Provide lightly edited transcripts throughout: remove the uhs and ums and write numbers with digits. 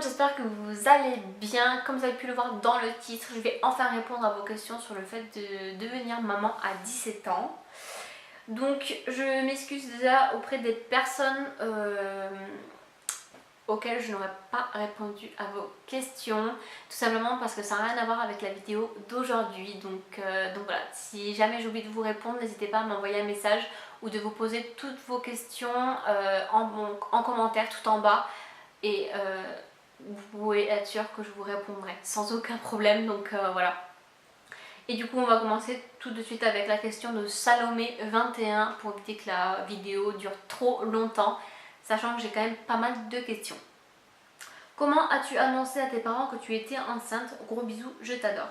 j'espère que vous allez bien. Comme vous avez pu le voir dans le titre, je vais enfin répondre à vos questions sur le fait de devenir maman à 17 ans. Donc je m'excuse déjà auprès des personnes auxquelles je n'aurais pas répondu à vos questions. Tout simplement parce que ça n'a rien à voir avec la vidéo d'aujourd'hui. Donc voilà, si jamais j'ai oublié de vous répondre, n'hésitez pas à m'envoyer un message ou de vous poser toutes vos questions en commentaire tout en bas. Et vous pouvez être sûr que je vous répondrai sans aucun problème, donc voilà. Et du coup on va commencer tout de suite avec la question de Salomé 21 pour éviter que la vidéo dure trop longtemps, sachant que j'ai quand même pas mal de questions. Comment as-tu annoncé à tes parents que tu étais enceinte? Gros bisous, je t'adore.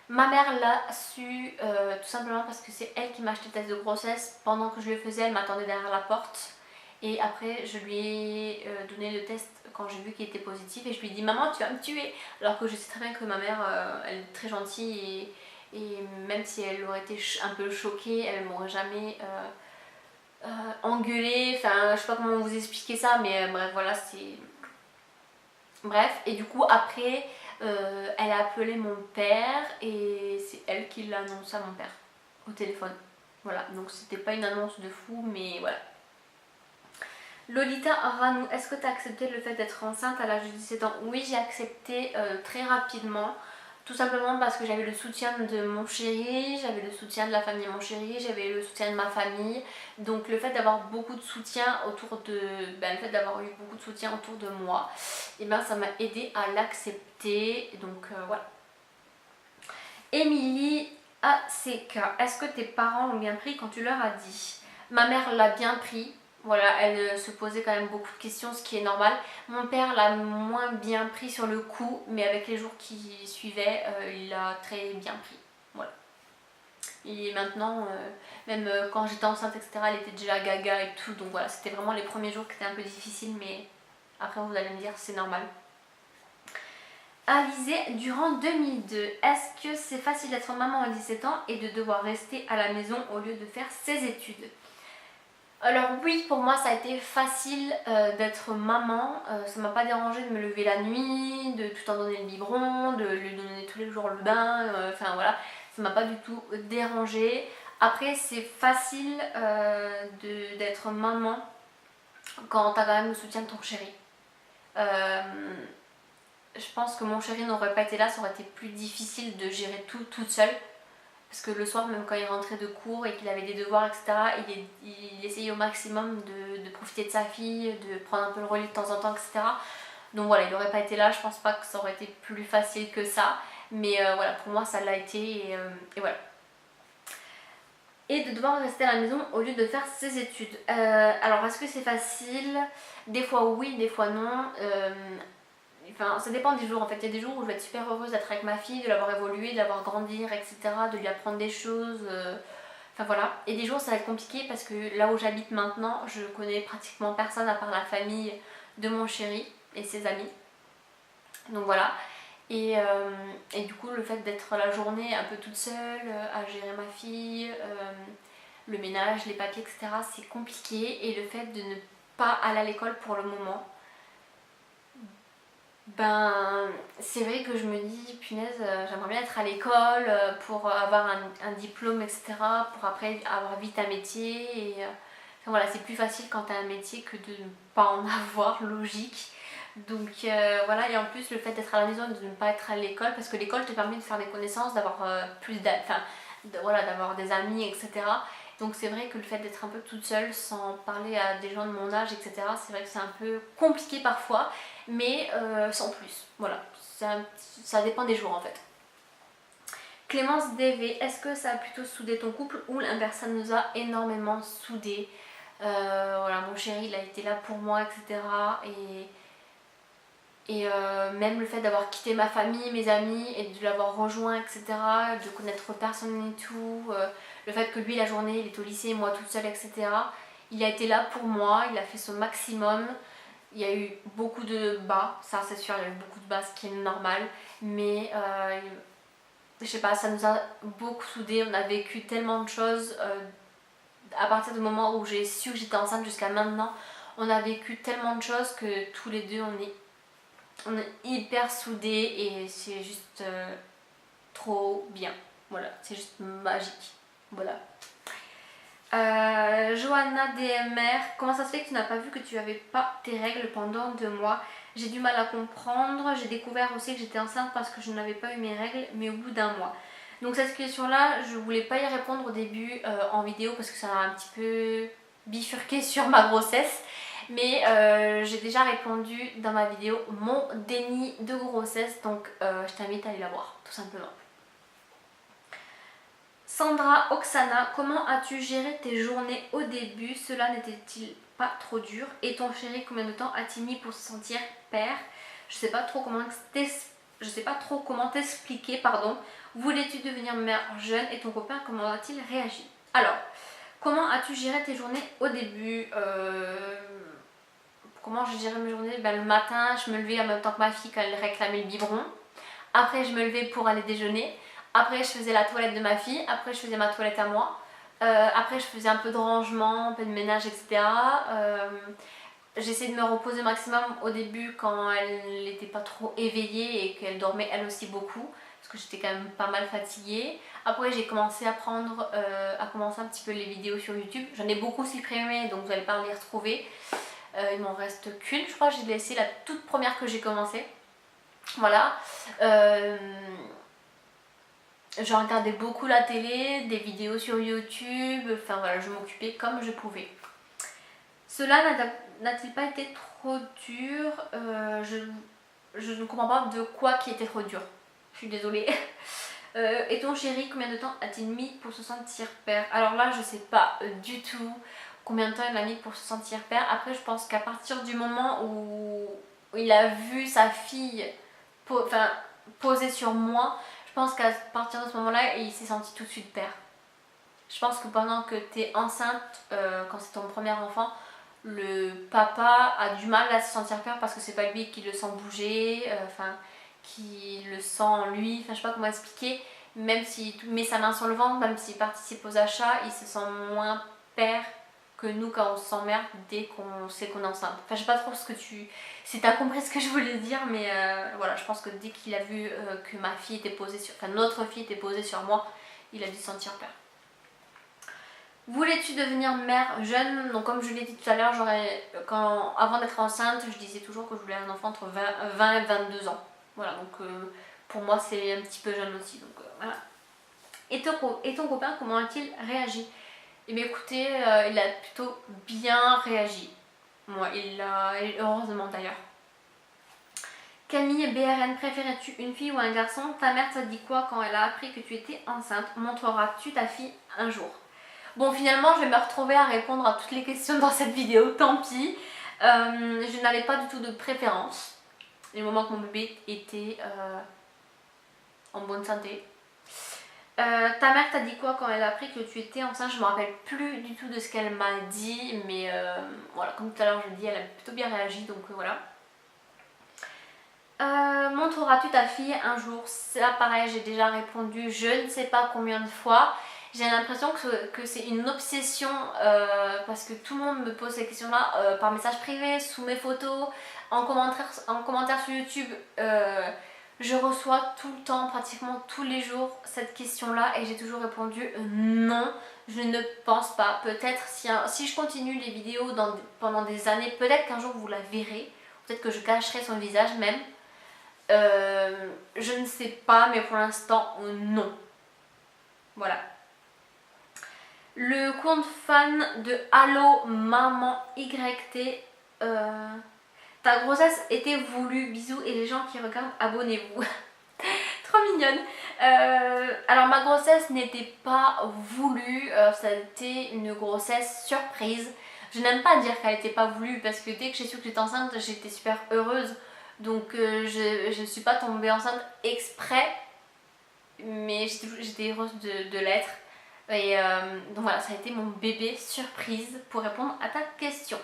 Ma mère l'a su tout simplement parce que c'est elle qui m'a acheté le test de grossesse. Pendant que je le faisais, elle m'attendait derrière la porte. Et après, je lui ai donné le test quand j'ai vu qu'il était positif. Et je lui ai dit, maman, tu vas me tuer. Alors que je sais très bien que ma mère, elle est très gentille. Et même si elle aurait été un peu choquée, elle m'aurait jamais engueulée. Enfin, je sais pas comment vous expliquer ça, mais bref, voilà, c'est... Bref, et du coup, après, elle a appelé mon père et c'est elle qui l'a annoncé à mon père au téléphone. Voilà, donc c'était pas une annonce de fou, mais voilà. Lolita Ranou, est-ce que tu as accepté le fait d'être enceinte à l'âge de 17 ans? Oui, j'ai accepté très rapidement. Tout simplement parce que j'avais le soutien de mon chéri, j'avais le soutien de la famille de mon chéri, j'avais le soutien de ma famille. Donc le fait d'avoir beaucoup de soutien autour de... le fait d'avoir eu beaucoup de soutien autour de moi, et ben ça m'a aidé à l'accepter. Donc voilà. Émilie ACK, est-ce que tes parents l'ont bien pris quand tu leur as dit? Ma mère l'a bien pris. Voilà, elle se posait quand même beaucoup de questions, ce qui est normal. Mon père l'a moins bien pris sur le coup, mais avec les jours qui suivaient, il l'a très bien pris. Voilà. Et maintenant, même quand j'étais enceinte, etc., elle était déjà gaga et tout. Donc voilà, c'était vraiment les premiers jours qui étaient un peu difficiles, mais après vous allez me dire, c'est normal. Alizé, durant 2002, est-ce que c'est facile d'être maman à 17 ans et de devoir rester à la maison au lieu de faire ses études? Alors oui, pour moi ça a été facile d'être maman, ça m'a pas dérangé de me lever la nuit, de tout en donner le biberon, de lui donner tous les jours le bain, enfin voilà, ça m'a pas du tout dérangé. Après c'est facile d'être maman quand t'as quand même le soutien de ton chéri. Je pense que mon chéri n'aurait pas été là, ça aurait été plus difficile de gérer tout toute seule. Parce que le soir, même quand il rentrait de cours et qu'il avait des devoirs, etc., il essayait au maximum de profiter de sa fille, de prendre un peu le relais de temps en temps, etc. Donc voilà, il n'aurait pas été là, je pense pas que ça aurait été plus facile que ça. Mais voilà, pour moi, ça l'a été et voilà. Et de devoir rester à la maison au lieu de faire ses études. Alors, est-ce que c'est facile? Des fois oui, des fois non. Enfin, ça dépend des jours en fait. Il y a des jours où je vais être super heureuse d'être avec ma fille, de l'avoir évolué, de l'avoir grandir, etc. De lui apprendre des choses. Enfin voilà. Et des jours ça va être compliqué parce que là où j'habite maintenant, je connais pratiquement personne à part la famille de mon chéri et ses amis. Donc voilà. Et du coup, le fait d'être la journée un peu toute seule, à gérer ma fille, le ménage, les papiers, etc., c'est compliqué. Et le fait de ne pas aller à l'école pour le moment, ben c'est vrai que je me dis punaise, j'aimerais bien être à l'école pour avoir un diplôme, etc., pour après avoir vite un métier et enfin, voilà, c'est plus facile quand t'as un métier que de ne pas en avoir, logique. Donc voilà, et en plus le fait d'être à la maison et de ne pas être à l'école, parce que l'école te permet de faire des connaissances, d'avoir plus d'amis, enfin voilà, d'avoir des amis, etc. Donc c'est vrai que le fait d'être un peu toute seule sans parler à des gens de mon âge, etc., c'est vrai que c'est un peu compliqué parfois, mais sans plus. Voilà, ça dépend des jours en fait. Clémence DV, est-ce que ça a plutôt soudé ton couple ou l'inverse? Ça nous a énormément soudé. Voilà, mon chéri il a été là pour moi, etc. Et même le fait d'avoir quitté ma famille, mes amis et de l'avoir rejoint, etc., de connaître personne et tout, le fait que lui la journée il est au lycée, moi toute seule, etc., il a été là pour moi, il a fait son maximum. Il y a eu beaucoup de bas, ça c'est sûr, il y a eu beaucoup de bas, ce qui est normal, mais je sais pas, ça nous a beaucoup soudés, on a vécu tellement de choses à partir du moment où j'ai su que j'étais enceinte jusqu'à maintenant, on a vécu tellement de choses que tous les deux on est On est hyper soudés et c'est juste trop bien. Voilà, c'est juste magique. Voilà. Johanna DMR, comment ça se fait que tu n'as pas vu que tu n'avais pas tes règles pendant 2 mois? J'ai du mal à comprendre. J'ai découvert aussi que j'étais enceinte parce que je n'avais pas eu mes règles, mais au bout d'1 mois. Donc cette question-là, je voulais pas y répondre au début en vidéo parce que ça m'a un petit peu bifurqué sur ma grossesse. Mais j'ai déjà répondu dans ma vidéo mon déni de grossesse, donc je t'invite à aller la voir, tout simplement. Sandra Oksana, comment as-tu géré tes journées au début? Cela n'était-il pas trop dur? Et ton chéri, combien de temps a-t-il mis pour se sentir père? Je sais pas trop comment t'expliquer, pardon. Voulais-tu devenir mère jeune et ton copain, comment a-t-il réagi? Alors, comment as-tu géré tes journées au début? Comment j'ai géré mes journées? Le matin, je me levais en même temps que ma fille quand elle réclamait le biberon. Après, je me levais pour aller déjeuner. Après, je faisais la toilette de ma fille. Après, je faisais ma toilette à moi. Après, je faisais un peu de rangement, un peu de ménage, etc. J'essayais de me reposer au maximum au début quand elle n'était pas trop éveillée et qu'elle dormait elle aussi beaucoup. Parce que j'étais quand même pas mal fatiguée. Après, j'ai commencé à commencer un petit peu les vidéos sur YouTube. J'en ai beaucoup supprimé, donc vous n'allez pas les retrouver. Il m'en reste qu'une, je crois. J'ai laissé la toute première que j'ai commencé. Voilà. Je regardais beaucoup la télé, des vidéos sur YouTube, enfin voilà, je m'occupais comme je pouvais. Cela n'a-t-il pas été trop dur? Je ne comprends pas de quoi qui était trop dur. Je suis désolée. Et ton chéri, combien de temps a-t-il mis pour se sentir père? Alors là, je sais pas du tout combien de temps il a mis pour se sentir père. Après, je pense qu'à partir du moment où il a vu sa fille poser sur moi, je pense qu'à partir de ce moment-là, il s'est senti tout de suite père. Je pense que pendant que tu es enceinte, quand c'est ton premier enfant, le papa a du mal à se sentir père parce que c'est pas lui qui le sent bouger, qui le sent en lui, je sais pas comment expliquer. Même s'il met sa main sur le ventre, même s'il participe aux achats, il se sent moins père que nous quand on se sent mère dès qu'on sait qu'on est enceinte. Je sais pas trop si t'as compris ce que je voulais dire, mais voilà, je pense que dès qu'il a vu que ma fille était posée sur, notre fille était posée sur moi, il a dû se sentir peur. Voulais-tu devenir mère jeune? Donc comme je l'ai dit tout à l'heure, avant d'être enceinte, je disais toujours que je voulais un enfant entre 20 et 22 ans. Voilà, donc pour moi c'est un petit peu jeune aussi. Donc voilà. Et ton copain, comment a-t-il réagi? Eh bien écoutez, il a plutôt bien réagi. Moi, heureusement d'ailleurs. Camille BRN, préférais-tu une fille ou un garçon? Ta mère t'a dit quoi quand elle a appris que tu étais enceinte? Montreras-tu ta fille un jour? Bon, finalement, je vais me retrouver à répondre à toutes les questions dans cette vidéo, tant pis. Je n'avais pas du tout de préférence. Du moment que mon bébé était en bonne santé. Ta mère t'a dit quoi quand elle a appris que tu étais enceinte? Je me rappelle plus du tout de ce qu'elle m'a dit, mais voilà, comme tout à l'heure je dis, elle a plutôt bien réagi, donc voilà. Montreras-tu ta fille un jour? Ça pareil, j'ai déjà répondu je ne sais pas combien de fois. J'ai l'impression que c'est une obsession parce que tout le monde me pose ces questions-là par message privé, sous mes photos, en commentaire sur YouTube. Je reçois tout le temps, pratiquement tous les jours, cette question-là et j'ai toujours répondu non, je ne pense pas. Peut-être si je continue les vidéos pendant des années, peut-être qu'un jour vous la verrez, peut-être que je cacherai son visage même. Je ne sais pas, mais pour l'instant, non. Voilà. Le compte fan de Allo Maman YT. Ta grossesse était voulue, bisous, et les gens qui regardent, abonnez-vous. Trop mignonne. Alors ma grossesse n'était pas voulue, ça a été une grossesse surprise. Je n'aime pas dire qu'elle n'était pas voulue parce que dès que j'ai su que j'étais enceinte, j'étais super heureuse. Donc je ne suis pas tombée enceinte exprès, mais j'étais heureuse de l'être. Et donc voilà, ça a été mon bébé surprise pour répondre à ta question.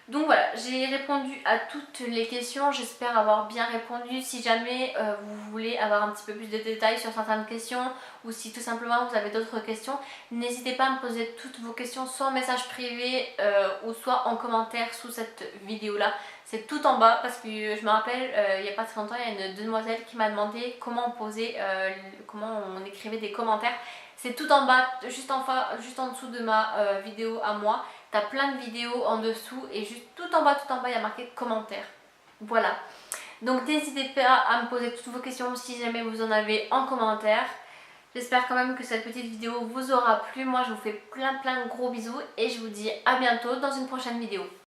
Donc voilà, j'ai répondu à toutes les questions, j'espère avoir bien répondu. Si jamais vous voulez avoir un petit peu plus de détails sur certaines questions ou si tout simplement vous avez d'autres questions, n'hésitez pas à me poser toutes vos questions soit en message privé ou soit en commentaire sous cette vidéo là. c'est tout en bas parce que je me rappelle il n'y a pas très longtemps, il y a une demoiselle qui m'a demandé comment on posait, comment on écrivait des commentaires. C'est tout en bas, juste en dessous de ma vidéo à moi. T'as plein de vidéos en dessous et juste tout en bas, il y a marqué commentaires. Voilà. Donc n'hésitez pas à me poser toutes vos questions si jamais vous en avez en commentaire. J'espère quand même que cette petite vidéo vous aura plu. Moi je vous fais plein de gros bisous et je vous dis à bientôt dans une prochaine vidéo.